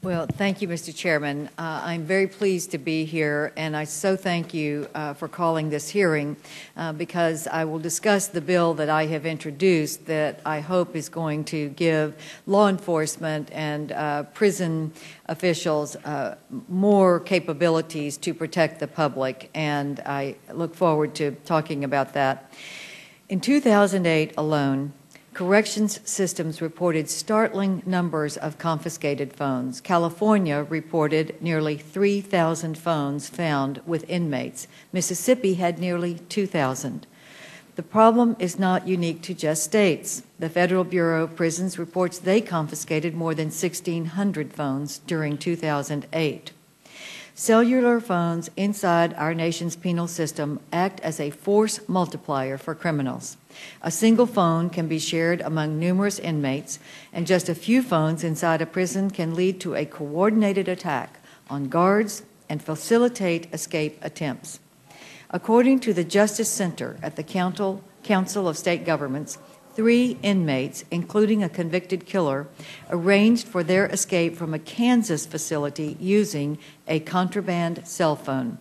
Well, thank you, Mr. Chairman. I'm very pleased to be here, and I so thank you for calling this hearing because I will discuss the bill that I have introduced that I hope is going to give law enforcement and prison officials more capabilities to protect the public, and I look forward to talking about that. In 2008 alone, corrections systems reported startling numbers of confiscated phones. California reported nearly 3,000 phones found with inmates. Mississippi had nearly 2,000. The problem is not unique to just states. The Federal Bureau of Prisons reports they confiscated more than 1,600 phones during 2008. Cellular phones inside our nation's penal system act as a force multiplier for criminals. A single phone can be shared among numerous inmates, and just a few phones inside a prison can lead to a coordinated attack on guards and facilitate escape attempts. According to the Justice Center at the Council of State Governments, 3 inmates, including a convicted killer, arranged for their escape from a Kansas facility using a contraband cell phone.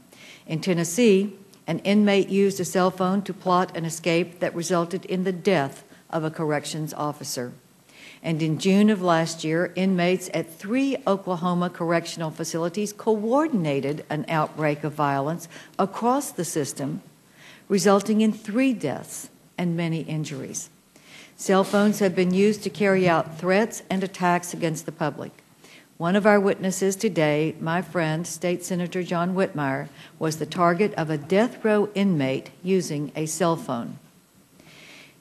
In Tennessee, an inmate used a cell phone to plot an escape that resulted in the death of a corrections officer. And in June of last year, inmates at 3 Oklahoma correctional facilities coordinated an outbreak of violence across the system, resulting in 3 deaths and many injuries. Cell phones have been used to carry out threats and attacks against the public. One of our witnesses today, my friend, State Senator John Whitmire, was the target of a death row inmate using a cell phone.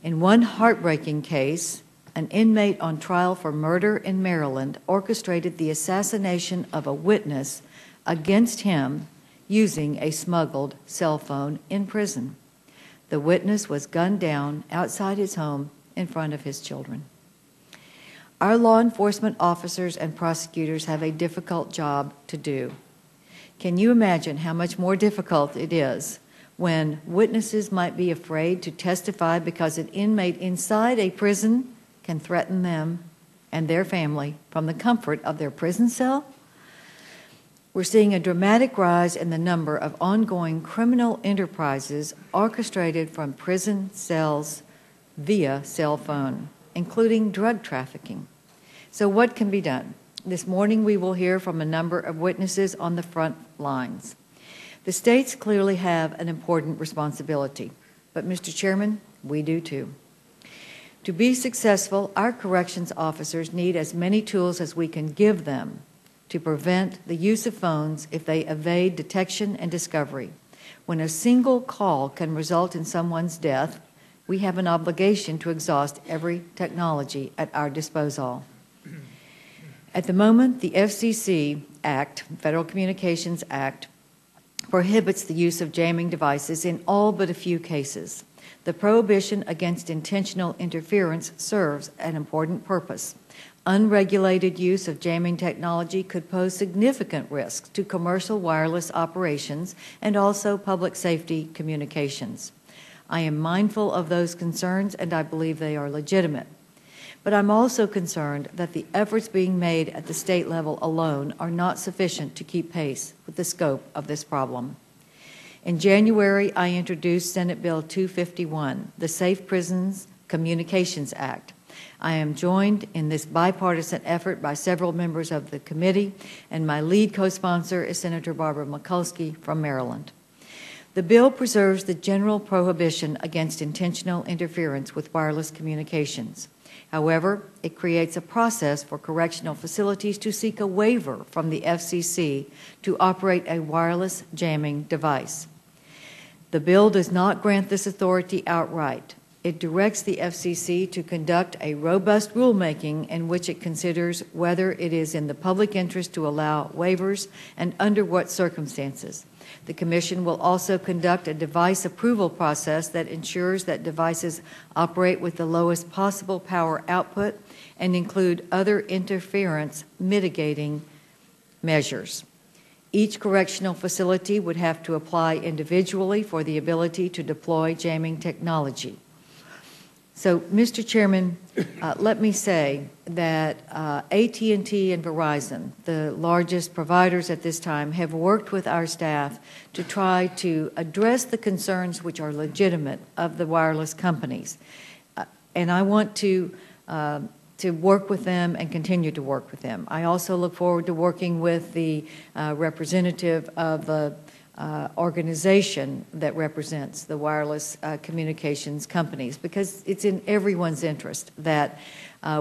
In one heartbreaking case, an inmate on trial for murder in Maryland orchestrated the assassination of a witness against him using a smuggled cell phone in prison. The witness was gunned down outside his home in front of his children. Our law enforcement officers and prosecutors have a difficult job to do. Can you imagine how much more difficult it is when witnesses might be afraid to testify because an inmate inside a prison can threaten them and their family from the comfort of their prison cell? We're seeing a dramatic rise in the number of ongoing criminal enterprises orchestrated from prison cells via cell phone, including drug trafficking. So what can be done? This morning we will hear from a number of witnesses on the front lines. The states clearly have an important responsibility, but Mr. Chairman, we do too. To be successful, our corrections officers need as many tools as we can give them to prevent the use of phones if they evade detection and discovery. When a single call can result in someone's death, we have an obligation to exhaust every technology at our disposal. At the moment, the FCC Act, Federal Communications Act, prohibits the use of jamming devices in all but a few cases. The prohibition against intentional interference serves an important purpose. Unregulated use of jamming technology could pose significant risks to commercial wireless operations and also public safety communications. I am mindful of those concerns, and I believe they are legitimate. But I'm also concerned that the efforts being made at the state level alone are not sufficient to keep pace with the scope of this problem. In January, I introduced Senate Bill 251, the Safe Prisons Communications Act. I am joined in this bipartisan effort by several members of the committee, and my lead co-sponsor is Senator Barbara Mikulski from Maryland. The bill preserves the general prohibition against intentional interference with wireless communications. However, it creates a process for correctional facilities to seek a waiver from the FCC to operate a wireless jamming device. The bill does not grant this authority outright. It directs the FCC to conduct a robust rulemaking in which it considers whether it is in the public interest to allow waivers and under what circumstances. The Commission will also conduct a device approval process that ensures that devices operate with the lowest possible power output and include other interference mitigating measures. Each correctional facility would have to apply individually for the ability to deploy jamming technology. So, Mr. Chairman, let me say that AT&T and Verizon, the largest providers at this time, have worked with our staff to try to address the concerns which are legitimate of the wireless companies. And I want to work with them and continue to work with them. I also look forward to working with the representative of the organization that represents the wireless communications companies, because it's in everyone's interest that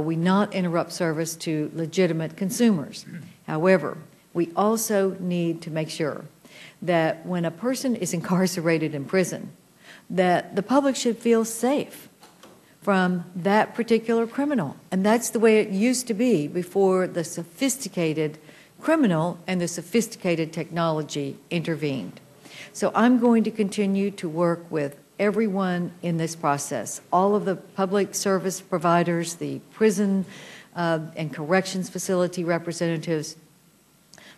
we not interrupt service to legitimate consumers. However, we also need to make sure that when a person is incarcerated in prison, that the public should feel safe from that particular criminal. And that's the way it used to be before the sophisticated criminal and the sophisticated technology intervened. So I'm going to continue to work with everyone in this process, all of the public service providers, the prison and corrections facility representatives.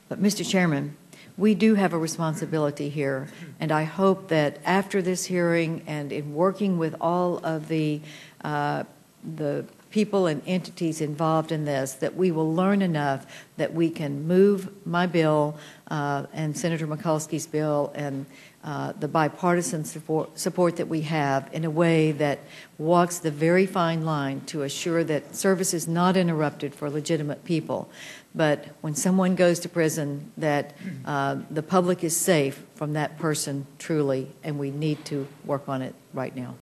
But, Mr. Chairman, we do have a responsibility here, and I hope that after this hearing and in working with all of the people and entities involved in this, that we will learn enough that we can move my bill and Senator Mikulski's bill and the bipartisan support that we have in a way that walks the very fine line to assure that service is not interrupted for legitimate people. But when someone goes to prison, that the public is safe from that person truly, and we need to work on it right now.